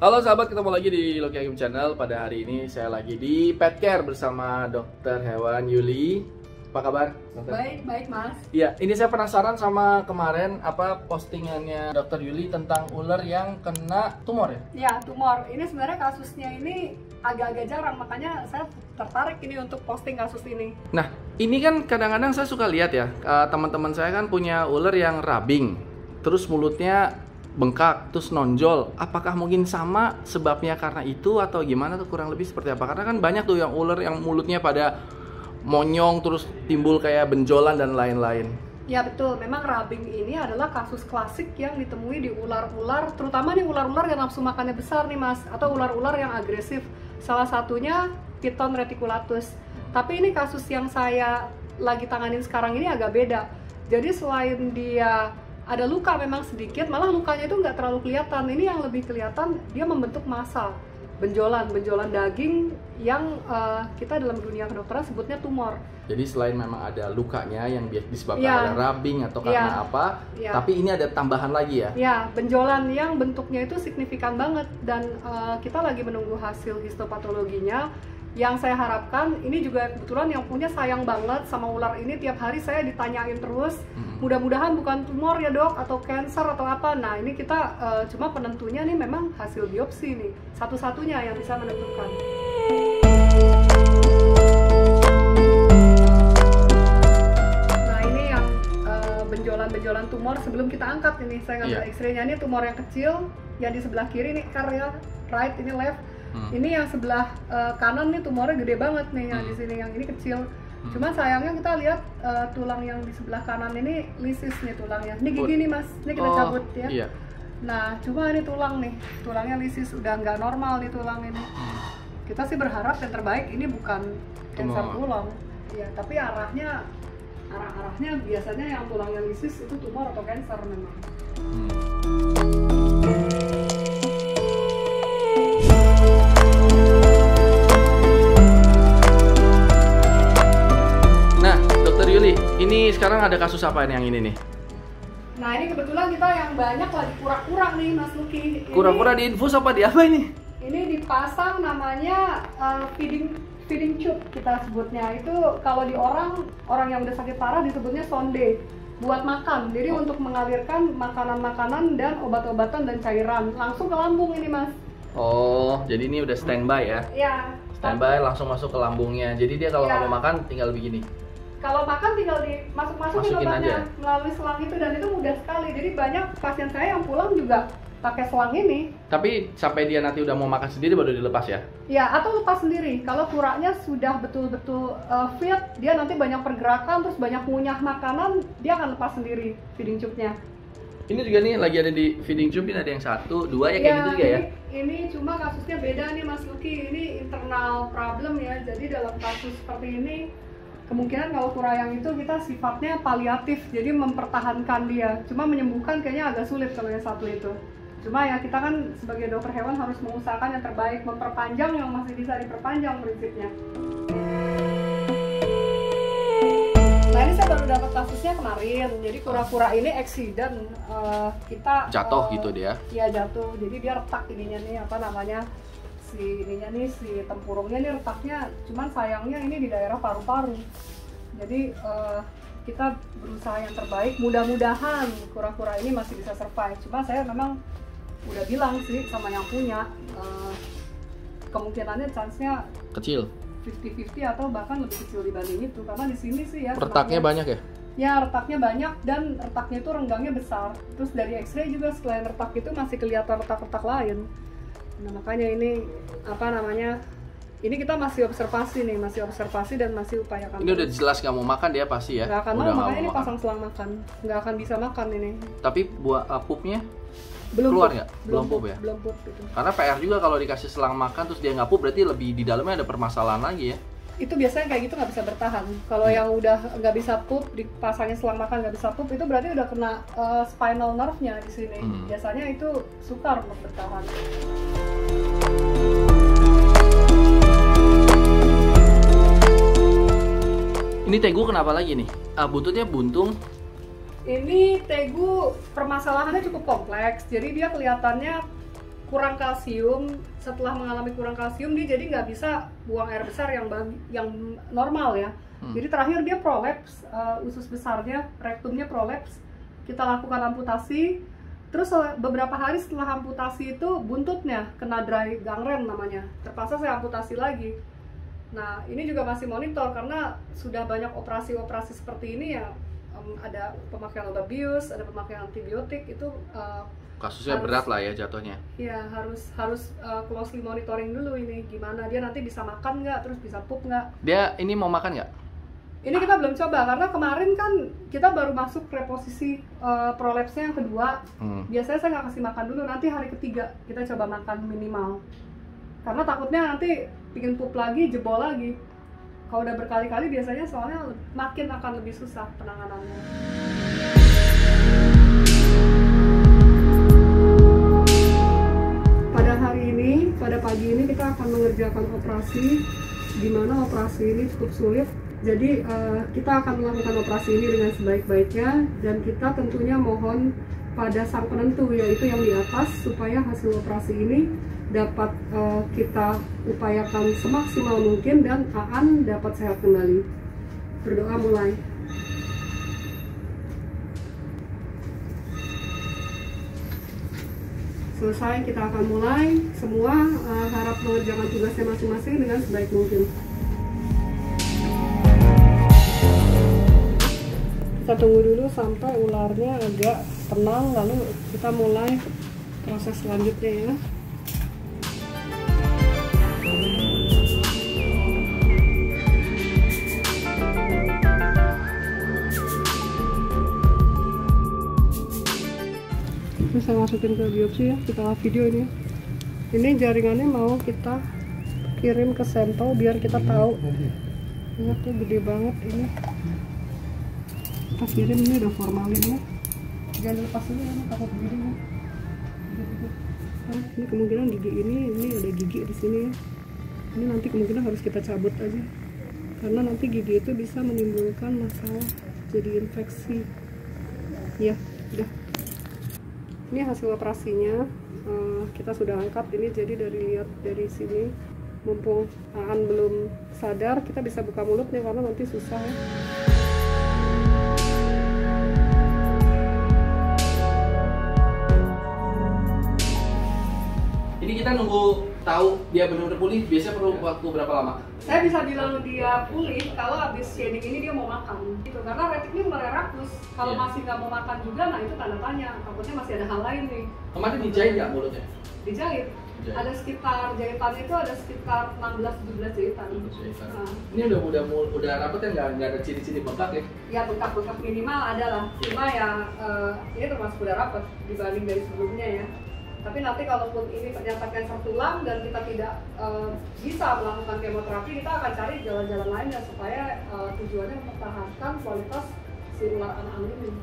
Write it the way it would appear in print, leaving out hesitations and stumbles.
Halo sahabat, ketemu lagi di Loki Hakim Channel. Pada hari ini saya lagi di Pet Care bersama dokter hewan Yuli. Apa kabar, dokter? Baik mas. Iya, ini saya penasaran sama kemarin postingannya dokter Yuli tentang ular yang kena tumor ya? Ya, tumor. Ini sebenarnya kasusnya ini agak-agak jarang, makanya saya tertarik ini untuk posting kasus ini. Nah, ini kan kadang-kadang saya suka lihat ya, teman-teman saya kan punya ular yang rabing, terus mulutnya bengkak, terus nonjol. Apakah mungkin sama sebabnya karena itu atau gimana tuh, kurang lebih seperti apa? Karena kan banyak tuh yang ular yang mulutnya pada monyong terus timbul kayak benjolan dan lain-lain. Ya betul, memang rabing ini adalah kasus klasik yang ditemui di ular-ular, terutama nih ular-ular yang nafsu makannya besar nih mas, atau ular-ular yang agresif. Salah satunya Piton reticulatus. Tapi ini kasus yang saya lagi tanganin sekarang ini agak beda. Jadi selain dia ada luka memang sedikit, malah lukanya itu nggak terlalu kelihatan. Ini yang lebih kelihatan, dia membentuk massa, benjolan daging yang kita dalam dunia kedokteran sebutnya tumor. Jadi selain memang ada lukanya yang disebabkan oleh rabing atau karena apa, tapi ini ada tambahan lagi ya? Ya, benjolan yang bentuknya itu signifikan banget, dan kita lagi menunggu hasil histopatologinya. Yang saya harapkan, ini juga kebetulan yang punya sayang banget sama ular ini, tiap hari saya ditanyain terus, mudah-mudahan bukan tumor ya dok, atau cancer atau apa. Nah ini kita cuma penentunya nih memang hasil biopsi nih, satu-satunya yang bisa menentukan. Nah ini yang benjolan tumor sebelum kita angkat ini, saya ngambil X-ray-nya. Ini tumor yang kecil, yang di sebelah kiri nih karya right, ini left. Ini yang sebelah kanan nih tumornya gede banget nih, yang di sini, yang ini kecil. Cuma sayangnya kita lihat tulang yang di sebelah kanan ini lisis nih tulangnya. Ini gigi nih mas, ini kita cabut ya. Iya. Nah cuma ini tulang nih, tulangnya lisis, udah nggak normal nih tulang ini. Kita sih berharap yang terbaik ini bukan kanker tulang, ya. Tapi arahnya biasanya yang tulangnya lisis itu tumor atau kanker memang. Ini sekarang ada kasus apa yang ini nih? Nah ini kebetulan kita yang banyak lagi kura-kura nih mas Luki. Kura-kura diinfus apa di apa ini? Ini dipasang namanya feeding tube kita sebutnya. Itu kalau di orang yang udah sakit parah disebutnya sonde, buat makan. Jadi untuk mengalirkan makanan-makanan dan obat-obatan dan cairan langsung ke lambung ini mas. Oh, jadi ini udah standby ya? Iya. Standby langsung masuk ke lambungnya. Jadi dia kalau nggak mau makan tinggal begini. Kalau makan tinggal masukin obatnya melalui selang itu, dan itu mudah sekali. Jadi banyak pasien saya yang pulang juga pakai selang ini. Tapi sampai dia nanti udah mau makan sendiri baru dilepas ya? Ya, atau lepas sendiri. Kalau kuranya sudah betul-betul fit, dia nanti banyak pergerakan, terus banyak ngunyah makanan, dia akan lepas sendiri feeding tube-nya. Ini juga nih lagi ada di feeding tube, ini ada yang 1, 2 ya, kayak gitu juga ya? Ini cuma kasusnya beda nih Mas Luki, ini internal problem ya. Jadi dalam kasus seperti ini, kemungkinan kalau kura yang itu kita sifatnya paliatif, jadi mempertahankan dia. Cuma menyembuhkan kayaknya agak sulit kalau yang 1 itu. Cuma ya kita kan sebagai dokter hewan harus mengusahakan yang terbaik, memperpanjang yang masih bisa diperpanjang prinsipnya. Nah ini saya baru dapat kasusnya kemarin. Jadi kura-kura ini accident, kita jatuh gitu dia? Iya jatuh, jadi dia retak ininya nih, apa namanya, si tempurungnya nih retaknya. Cuman sayangnya ini di daerah paru-paru. Jadi kita berusaha yang terbaik, mudah-mudahan kura-kura ini masih bisa survive. Cuma saya memang udah bilang sih sama yang punya, kemungkinannya chance-nya kecil, 50-50 atau bahkan lebih kecil dibanding itu. Karena di sini sih ya retaknya banyak ya? Ya retaknya banyak, dan retaknya itu renggangnya besar. Terus dari X-ray juga selain retak itu masih kelihatan retak-retak lain. Nah makanya ini apa namanya, ini kita masih observasi dan masih upayakan. Ini udah jelas nggak mau makan dia pasti ya? Nggak akan mau, makanya ini pasang selang makan, nggak akan bisa makan ini. Tapi buat pupnya belum keluar nggak? Belum pup ya? Belum pup gitu. Karena PR juga kalau dikasih selang makan terus dia nggak pup, berarti lebih di dalamnya ada permasalahan lagi ya? Itu biasanya kayak gitu nggak bisa bertahan. Kalau yang udah nggak bisa pup, dipasangnya selang makan nggak bisa pup, itu berarti udah kena spinal nerve-nya di sini. Biasanya itu sukar untuk bertahan. Ini tegu kenapa lagi nih? Buntutnya buntung. Ini tegu permasalahannya cukup kompleks. Jadi dia kelihatannya kurang kalsium. Setelah mengalami kurang kalsium, dia jadi nggak bisa buang air besar yang normal ya. Jadi terakhir dia prolaps, usus besarnya, rektumnya prolaps. Kita lakukan amputasi. Terus beberapa hari setelah amputasi itu buntutnya kena dry gangren namanya. Terpaksa saya amputasi lagi. Nah ini juga masih monitor karena sudah banyak operasi-operasi seperti ini ya. Ada pemakaian obat bius, ada pemakaian antibiotik, itu kasusnya berat lah ya jatuhnya. Iya, harus closely monitoring dulu ini gimana dia nanti bisa makan nggak, terus bisa pup nggak. Dia ini mau makan nggak? Ini kita belum coba karena kemarin kan kita baru masuk reposisi prolapsnya yang kedua. Biasanya saya nggak kasih makan dulu, nanti hari ketiga kita coba makan minimal. Karena takutnya nanti bikin pup lagi, jebol lagi. Kalau udah berkali-kali biasanya soalnya makin akan lebih susah penanganannya. Pada pagi ini kita akan mengerjakan operasi, di mana operasi ini cukup sulit. Jadi kita akan melakukan operasi ini dengan sebaik-baiknya, dan kita tentunya mohon pada sang penentu, yaitu yang di atas, supaya hasil operasi ini dapat kita upayakan semaksimal mungkin dan Aan dapat sehat kembali. Berdoa mulai. Selesai, kita akan mulai. Semua harap mengerjakan tugasnya masing-masing dengan sebaik mungkin. Kita tunggu dulu sampai ularnya agak tenang, lalu kita mulai proses selanjutnya ya. Ini saya masukin ke biopsi ya, kita video ini. Ini jaringannya mau kita kirim ke sampel biar kita tahu. Lihat tuh gede banget ini. Kita kirim, ini udah formalin ya. Jangan lepas dulu ya, takut begini ya. Ini kemungkinan gigi ini ada gigi di sini ya. Ini nanti kemungkinan harus kita cabut aja. Karena nanti gigi itu bisa menimbulkan masalah jadi infeksi. Ya, udah. Ini hasil operasinya, kita sudah angkat ini. Jadi lihat dari sini, mumpung Aan belum sadar, kita bisa buka mulutnya karena nanti susah ya. Ini kita nunggu tahu dia benar-benar pulih, biasanya perlu waktu berapa lama? Saya bisa bilang dia pulih kalau habis shading ini dia mau makan gitu, karena retiknya mulai rakus. Kalau masih nggak mau makan juga, nah itu tanda tanya, takutnya masih ada hal lain nih. Kemarin dijahit nggak mulutnya? Dijahit. Ada sekitar jahitannya itu ada sekitar 16-17 jahitan. Nah. Ini udah rapet ya, nggak ada ciri-ciri bengkak ya? Ya bengkak-bengkak minimal ada lah, cuma ya ini termasuk udah rapet dibanding dari sebelumnya ya. Tapi nanti kalaupun ini ternyata kanker tulang dan kita tidak bisa melakukan kemoterapi, kita akan cari jalan-jalan lain ya, supaya tujuannya mempertahankan kualitas si ular anak ini.